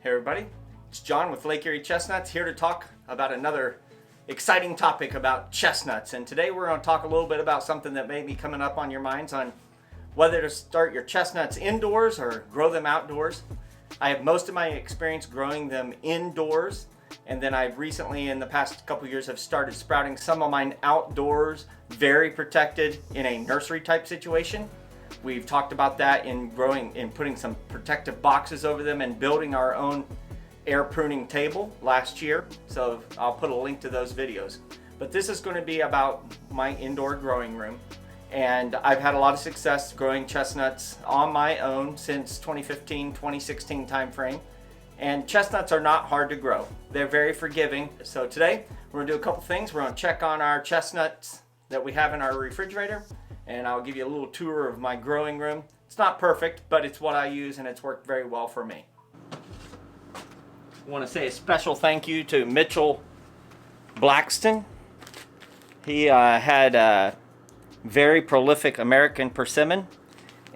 Hey everybody, it's John with Lake Erie Chestnuts here to talk about another exciting topic about chestnuts. And today we're going to talk a little bit about something that may be coming up on your minds on whether to start your chestnuts indoors or grow them outdoors. I have most of my experience growing them indoors, and then I've recently in the past couple years have started sprouting some of mine outdoors, very protected in a nursery type situation. We've talked about that in putting some protective boxes over them and building our own air pruning table last year. So I'll put a link to those videos. But this is going to be about my indoor growing room. And I've had a lot of success growing chestnuts on my own since 2015, 2016 timeframe. And chestnuts are not hard to grow. They're very forgiving. So today we're going to do a couple things. We're going to check on our chestnuts that we have in our refrigerator, and I'll give you a little tour of my growing room. It's not perfect, but it's what I use and it's worked very well for me. I want to say a special thank you to Mitchell Blackston. He had a very prolific American persimmon,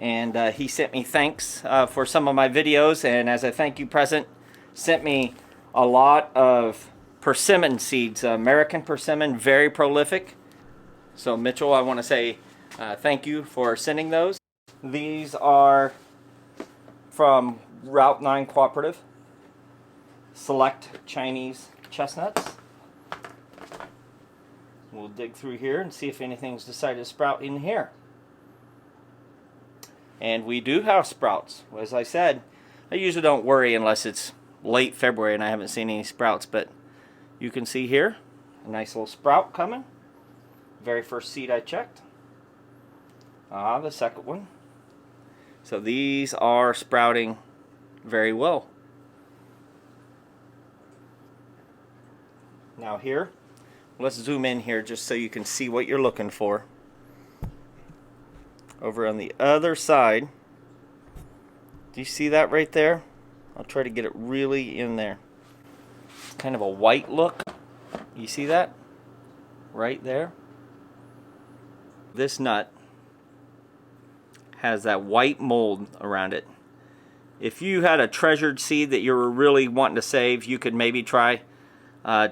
and he sent me thanks for some of my videos, and as a thank you present sent me a lot of persimmon seeds. American persimmon, very prolific. So Mitchell, I want to say thank you for sending those. These are from Route 9 Cooperative, select Chinese chestnuts. We'll dig through here and see if anything's decided to sprout in here. And we do have sprouts. As I said, I usually don't worry unless it's late February and I haven't seen any sprouts, but you can see here a nice little sprout coming. Very first seed I checked. The second one. So these are sprouting very well. Now here, let's zoom in here just so you can see what you're looking for. Over on the other side, do you see that right there? I'll try to get it really in there. It's kind of a white look. You see that? Right there. This nut has that white mold around it. If you had a treasured seed that you were really wanting to save, you could maybe try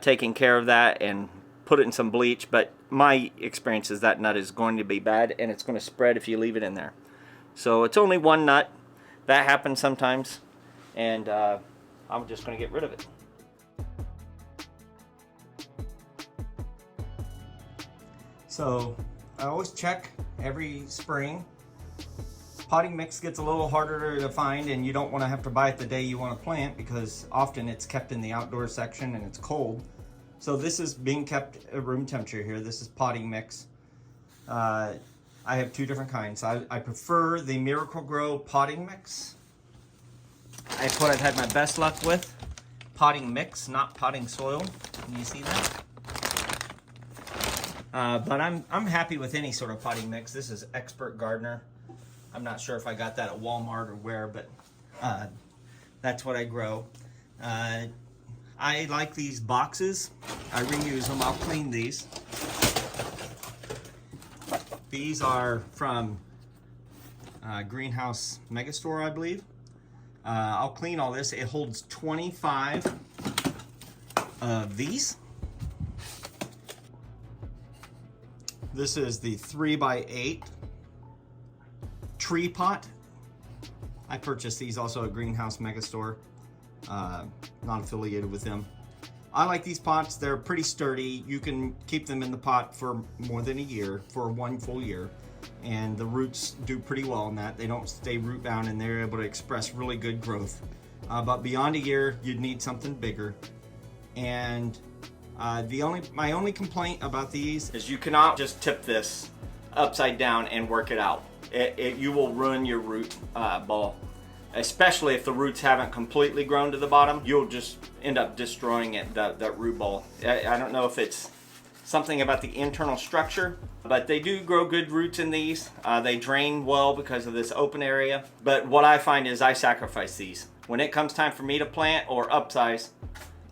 taking care of that and put it in some bleach, but my experience is that nut is going to be bad and it's going to spread if you leave it in there. So it's only one nut. That happens sometimes, and I'm just going to get rid of it. So I always check every spring. Potting mix gets a little harder to find, and you don't want to have to buy it the day you want to plant because often it's kept in the outdoor section and it's cold. So this is being kept at room temperature here. This is potting mix. I have two different kinds. I prefer the Miracle-Gro potting mix. It's what I've had my best luck with. Potting mix, not potting soil. Can you see that? But I'm happy with any sort of potting mix. This is Expert Gardener. I'm not sure if I got that at Walmart or where, but that's what I grow. I like these boxes. I reuse them. I'll clean these. These are from Greenhouse Megastore, I believe. I'll clean all this. It holds 25 of these. This is the 3x8 tree pot. I purchased these also at Greenhouse Megastore. Not affiliated with them. I like these pots. They're pretty sturdy. You can keep them in the pot for more than a year, for one full year. And the roots do pretty well in that. They don't stay root bound and they're able to express really good growth. But beyond a year, you'd need something bigger. And my only complaint about these is you cannot just tip this upside down and work it out. You will ruin your root ball, especially if the roots haven't completely grown to the bottom. You'll just end up destroying it, that root ball. I don't know if it's something about the internal structure, but they do grow good roots in these. They drain well because of this open area. But what I find is I sacrifice these. When it comes time for me to plant or upsize,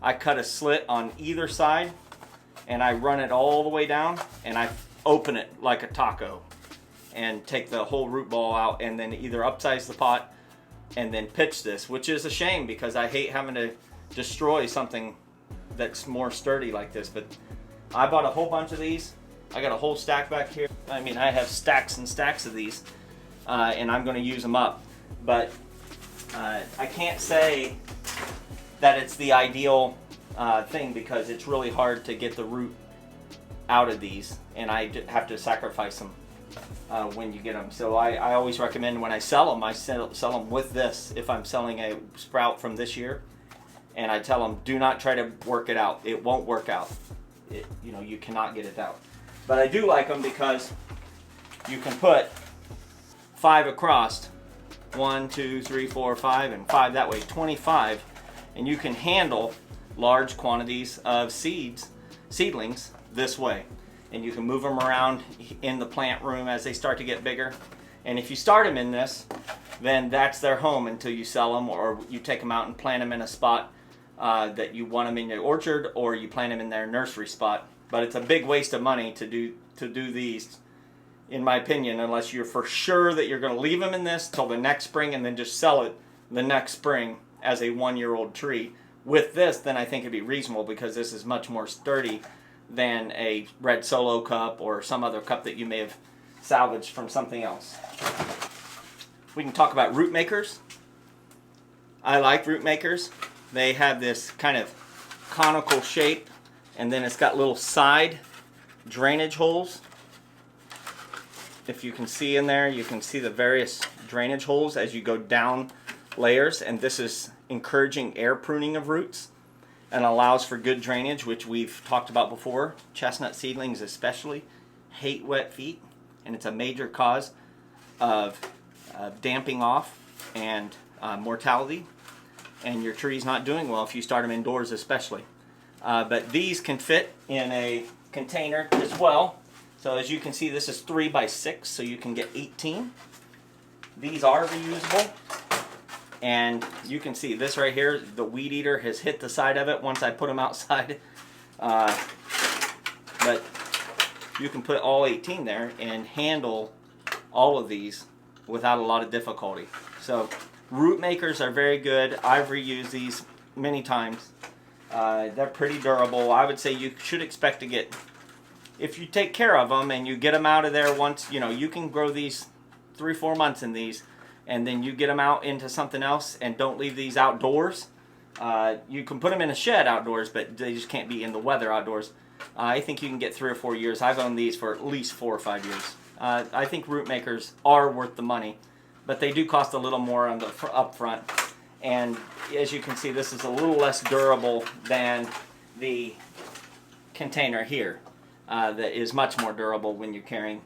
I cut a slit on either side and I run it all the way down and I open it like a taco and take the whole root ball out and then either upsize the pot and then pitch this, which is a shame because I hate having to destroy something that's more sturdy like this. But I bought a whole bunch of these. I got a whole stack back here. I mean, I have stacks and stacks of these, and I'm going to use them up. But I can't say that it's the ideal thing because it's really hard to get the root out of these, and I have to sacrifice them when you get them. So I always recommend when I sell them, I sell them with this if I'm selling a sprout from this year, and I tell them do not try to work it out. It won't work out. You know, you cannot get it out. But I do like them because you can put 5 across, 1, 2, 3, 4, 5, and 5 that way, 25, and you can handle large quantities of seedlings this way, and you can move them around in the plant room as they start to get bigger. And if you start them in this, then that's their home until you sell them, or you take them out and plant them in a spot that you want them in your orchard, or you plant them in their nursery spot. But it's a big waste of money to do these, in my opinion, unless you're for sure that you're going to leave them in this till the next spring and then just sell it the next spring as a 1-year-old tree. With this, then I think it'd be reasonable because this is much more sturdy than a red solo cup or some other cup that you may have salvaged from something else. We can talk about root makers. I like root makers. They have this kind of conical shape, and then it's got little side drainage holes. If you can see in there, you can see the various drainage holes as you go down layers, and this is encouraging air pruning of roots and allows for good drainage, which we've talked about before. Chestnut seedlings especially hate wet feet, and it's a major cause of damping off and mortality, and your tree's not doing well if you start them indoors especially. But these can fit in a container as well. So as you can see, this is 3 by 6, so you can get 18. These are reusable. And you can see this right here, the weed eater has hit the side of it once I put them outside. But you can put all 18 there and handle all of these without a lot of difficulty. So root makers are very good. I've reused these many times. They're pretty durable. I would say you should expect to get, if you take care of them and you get them out of there once, you know, you can grow these 3-4 months in these, and then you get them out into something else and don't leave these outdoors. You can put them in a shed outdoors, but they just can't be in the weather outdoors. I think you can get 3 or 4 years. I've owned these for at least 4 or 5 years. I think root makers are worth the money, but they do cost a little more on the up front. And as you can see, this is a little less durable than the container here. That is much more durable when you're carrying,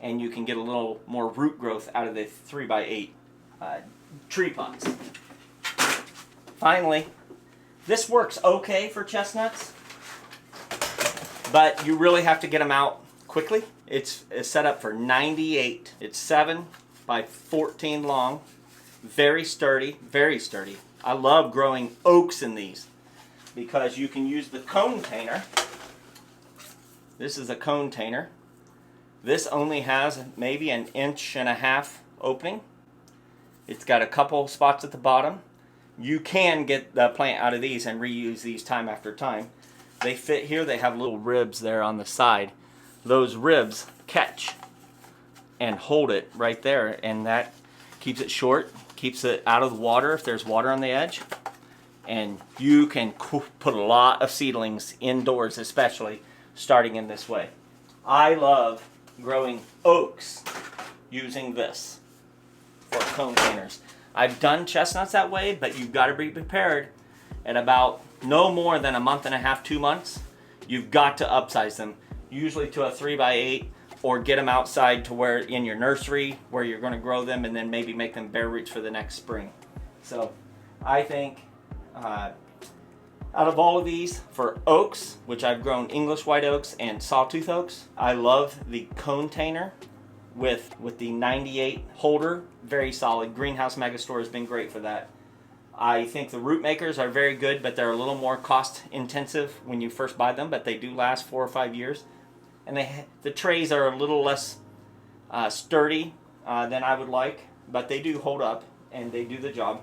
and you can get a little more root growth out of the 3 by 8 tree pots. Finally, this works okay for chestnuts, but you really have to get them out quickly. It's set up for 98. It's 7 by 14 long. Very sturdy, very sturdy. I love growing oaks in these because you can use the cone tainer. This is a cone tainer. This only has maybe 1.5 inch opening. It's got a couple spots at the bottom. You can get the plant out of these and reuse these time after time. They fit here. They have little ribs there on the side. Those ribs catch and hold it right there, and that keeps it short, keeps it out of the water if there's water on the edge. And you can put a lot of seedlings indoors, especially starting in this way. I love growing oaks using this for cone tainers. I've done chestnuts that way, but you've got to be prepared. At about no more than 1.5 months, 2 months, you've got to upsize them, usually to a 3 by 8, or get them outside to where in your nursery where you're going to grow them, and then maybe make them bare roots for the next spring. So I think out of all of these, for oaks, which I've grown English white oaks and sawtooth oaks, I love the cone tainer with the 98 holder. Very solid. Greenhouse Megastore has been great for that. I think the root makers are very good, but they're a little more cost intensive when you first buy them, but they do last 4 or 5 years. And the trays are a little less sturdy than I would like, but they do hold up. and they do the job.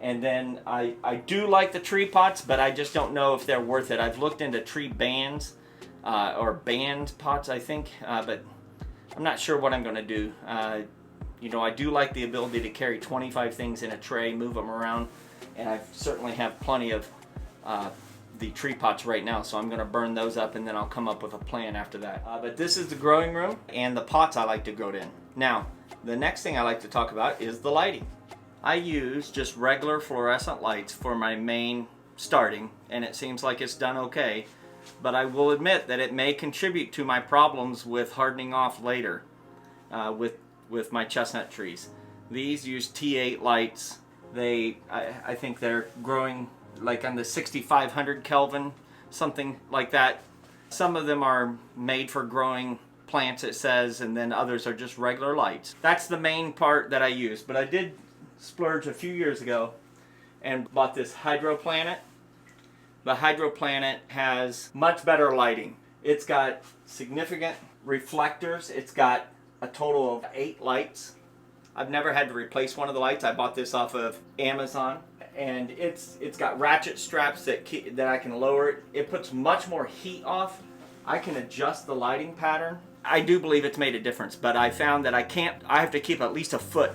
And then I do like the tree pots, but I just don't know if they're worth it. I've looked into tree bands, or band pots, I think, but I'm not sure what I'm going to do. You know, I do like the ability to carry 25 things in a tray, move them around, and I certainly have plenty of the tree pots right now, so I'm going to burn those up, and then I'll come up with a plan after that. But this is the growing room and the pots I like to grow it in. Now, the next thing I like to talk about is the lighting. I use just regular fluorescent lights for my main starting, and it seems like it's done okay, but I will admit that it may contribute to my problems with hardening off later with my chestnut trees. These use T8 lights. I think they're growing like on the 6500 Kelvin, something like that. Some of them are made for growing plants, it says, and then others are just regular lights. That's the main part that I use, but I did splurge a few years ago and bought this Hydroplanet. The Hydroplanet has much better lighting. It's got significant reflectors. It's got a total of 8 lights. I've never had to replace one of the lights. I bought this off of Amazon, and it's got ratchet straps that I can lower it. It puts much more heat off. I can adjust the lighting pattern. I do believe it's made a difference, but I found that I have to keep at least a foot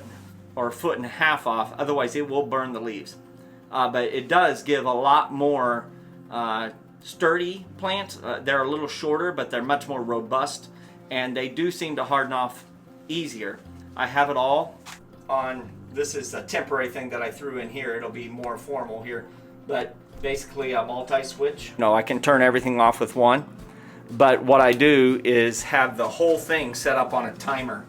or a foot and a half off, otherwise it will burn the leaves. But it does give a lot more sturdy plants. They're a little shorter, but they're much more robust, and they do seem to harden off easier. I have it all on, this is a temporary thing that I threw in here. It'll be more formal here, but basically a multi-switch. No, I can turn everything off with one, but what I do is have the whole thing set up on a timer.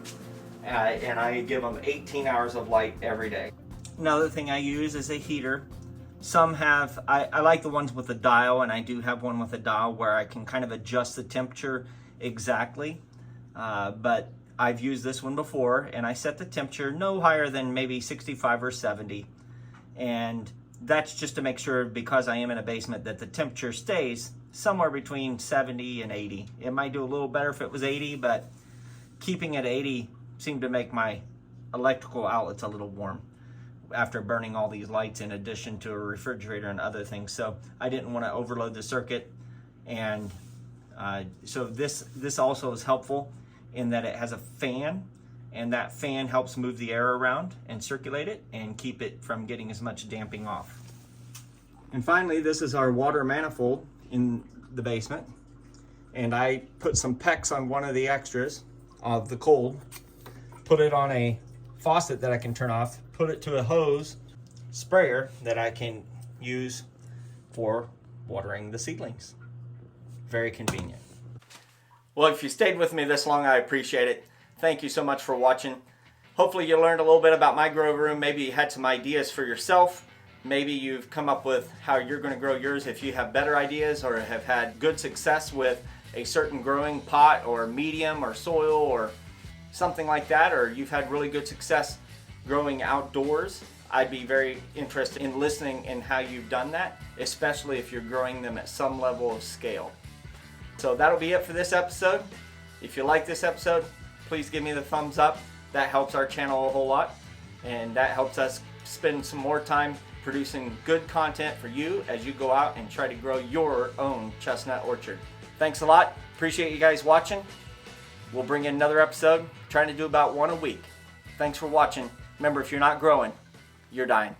And I give them 18 hours of light every day. Another thing I use is a heater. Some have, I like the ones with a dial, and I do have one with a dial where I can kind of adjust the temperature exactly. But I've used this one before, and I set the temperature no higher than maybe 65 or 70. And that's just to make sure, because I am in a basement, that the temperature stays somewhere between 70 and 80. It might do a little better if it was 80, but keeping it 80 seemed to make my electrical outlets a little warm after burning all these lights in addition to a refrigerator and other things. So I didn't want to overload the circuit, and so this also is helpful in that it has a fan, and that fan helps move the air around and circulate it and keep it from getting as much damping off. And finally, this is our water manifold in the basement, and I put some PEX on one of the extras of the cold, put it on a faucet that I can turn off, put it to a hose sprayer that I can use for watering the seedlings. Very convenient. Well, if you stayed with me this long, I appreciate it. Thank you so much for watching. Hopefully you learned a little bit about my grow room. Maybe you had some ideas for yourself. Maybe you've come up with how you're going to grow yours if you have better ideas or have had good success with a certain growing pot or medium or soil or something like that, or you've had really good success growing outdoors. I'd be very interested in listening in how you've done that, especially if you're growing them at some level of scale. So that'll be it for this episode. If you like this episode, please give me the thumbs up. That helps our channel a whole lot, and that helps us spend some more time producing good content for you as you go out and try to grow your own chestnut orchard. Thanks a lot. Appreciate you guys watching. We'll bring in another episode, trying to do about one a week. Thanks for watching. Remember, if you're not growing, you're dying.